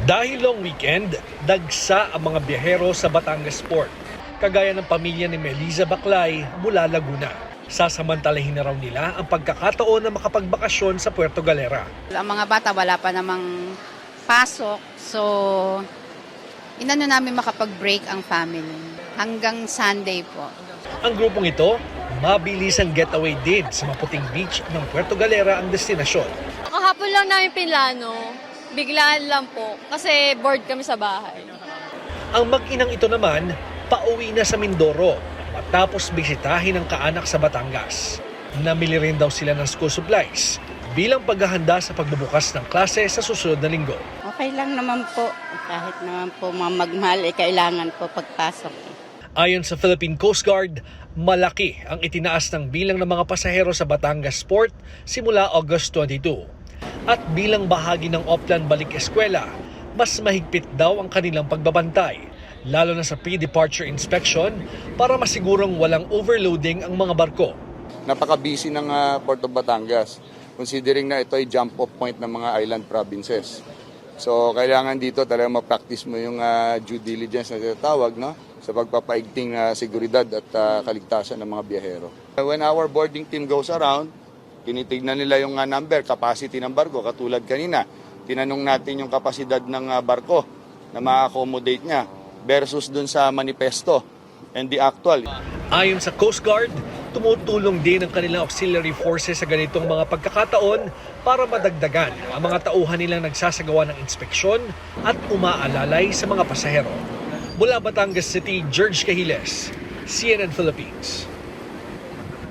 Dahil long weekend, dagsa ang mga biyahero sa Batangas Port. Kagaya ng pamilya ni Meliza Baclay mula Laguna. Sasamantalahin na raw nila ang pagkakataon na makapagbakasyon sa Puerto Galera. Ang mga bata wala pa namang pasok, so inano namin makapag-break ang family. Hanggang Sunday po. Ang grupong ito, mabilis ang getaway din sa Maputing Beach ng Puerto Galera ang destinasyon. Kahapon lang namin pinlano. Biglaan lang po kasi bored kami sa bahay. Ang mag-inang ito naman, pauwi na sa Mindoro matapos bisitahin ang kaanak sa Batangas. Namili rin daw sila ng school supplies bilang paghahanda sa pagbubukas ng klase sa susunod na linggo. Okay lang naman po. Kahit naman po magmahal, kailangan po pagpasok. Ayon sa Philippine Coast Guard, malaki ang itinaas ng bilang ng mga pasahero sa Batangas Port simula August 22. At bilang bahagi ng Oplan Balik Eskwela, mas mahigpit daw ang kanilang pagbabantay, lalo na sa pre-departure inspection para masigurong walang overloading ang mga barko. Napaka-busy ng Port of Batangas, considering na ito ay jump-off point ng mga island provinces. So kailangan dito talaga ma-practice mo yung due diligence na tinatawag, no? Sa pagpapaigting seguridad at kaligtasan ng mga biyahero. When our boarding team goes around, tinitignan nila yung number, capacity ng barko. Katulad kanina, tinanong natin yung kapasidad ng barko na ma-accommodate niya versus dun sa manifesto and the actual. Ayon sa Coast Guard, tumutulong din ang kanilang auxiliary forces sa ganitong mga pagkakataon para madagdagan ang mga tauhan nilang nagsasagawa ng inspeksyon at umaalalay sa mga pasahero. Mula Batangas City, George Cahiles, CNN Philippines.